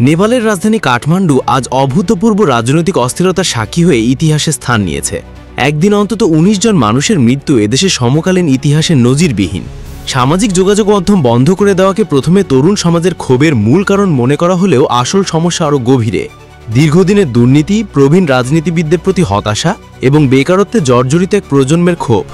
নেপালের রাজধানী কাঠমান্ডু আজ অভূতপূর্ব রাজনৈতিক অস্থিরতার সাক্ষী হয়ে ইতিহাসে স্থান নিয়েছে। একদিন অন্তত ১৯ জন মানুষের মৃত্যু এদেশের সমকালীন ইতিহাসে নজিরবিহীন। সামাজিক যোগাযোগ মাধ্যম বন্ধ করে দেওয়াকে প্রথমে তরুণ সমাজের ক্ষোভের মূল কারণ মনে করা হলেও আসল সমস্যা আরও গভীরে। দীর্ঘদিনের দুর্নীতি, প্রবীণ রাজনীতিবিদদের প্রতি হতাশা এবং বেকারত্বে জর্জরিত এক প্রজন্মের ক্ষোভ।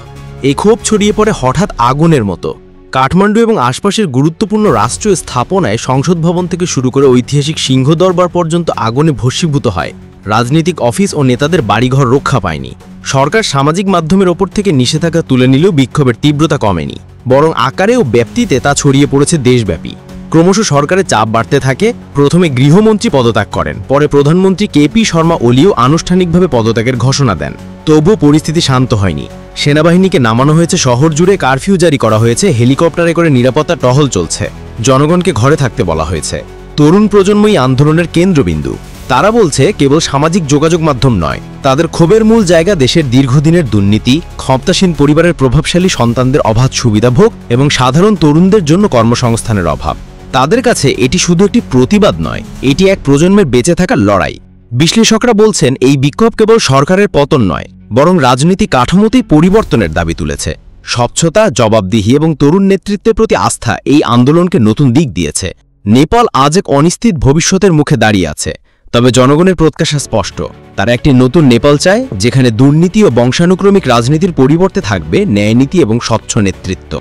এই ক্ষোভ ছড়িয়ে পড়ে হঠাৎ আগুনের মতো। কাঠমান্ডু এবং আশপাশের গুরুত্বপূর্ণ রাষ্ট্রীয় স্থাপনায় সংসদ ভবন থেকে শুরু করে ঐতিহাসিক সিংহদরবার পর্যন্ত আগুনে ভস্মীভূত হয়। রাজনৈতিক অফিস ও নেতাদের বাড়িঘর রক্ষা পায়নি। সরকার সামাজিক মাধ্যমের ওপর থেকে নিষেধাজ্ঞা তুলে নিলেও বিক্ষোভের তীব্রতা কমেনি, বরং আকারে ও ব্যাপ্তিতে তা ছড়িয়ে পড়েছে দেশব্যাপী। ক্রমশ সরকারের চাপ বাড়তে থাকে। প্রথমে গৃহমন্ত্রী পদত্যাগ করেন, পরে প্রধানমন্ত্রী কেপি শর্মা ওলিও আনুষ্ঠানিকভাবে পদত্যাগের ঘোষণা দেন। তবুও পরিস্থিতি শান্ত হয়নি। সেনাবাহিনীকে নামানো হয়েছে, শহর জুড়ে কারফিউ জারি করা হয়েছে, হেলিকপ্টারে করে নিরাপত্তা টহল চলছে, জনগণকে ঘরে থাকতে বলা হয়েছে। তরুণ প্রজন্মই আন্দোলনের কেন্দ্রবিন্দু। তারা বলছে কেবল সামাজিক যোগাযোগ মাধ্যম নয়, তাদের ক্ষোভের মূল জায়গা দেশের দীর্ঘদিনের দুর্নীতি, ক্ষমতাসীন পরিবারের প্রভাবশালী সন্তানদের অবাধ সুবিধাভোগ এবং সাধারণ তরুণদের জন্য কর্মসংস্থানের অভাব। তাদের কাছে এটি শুধু একটি প্রতিবাদ নয়, এটি এক প্রজন্মের বেঁচে থাকার লড়াই। বিশ্লেষকরা বলছেন এই বিক্ষোভ কেবল সরকারের পতন নয়, বরং রাজনীতি কাঠামোতেই পরিবর্তনের দাবি তুলেছে। স্বচ্ছতা, জবাবদিহি এবং তরুণ নেতৃত্বের প্রতি আস্থা এই আন্দোলনকে নতুন দিক দিয়েছে। নেপাল আজ এক অনিশ্চিত ভবিষ্যতের মুখে দাঁড়িয়ে আছে, তবে জনগণের প্রত্যাশা স্পষ্ট। তারা একটি নতুন নেপাল চায়, যেখানে দুর্নীতি ও বংশানুক্রমিক রাজনীতির পরিবর্তে থাকবে ন্যায়নীতি এবং স্বচ্ছ নেতৃত্ব।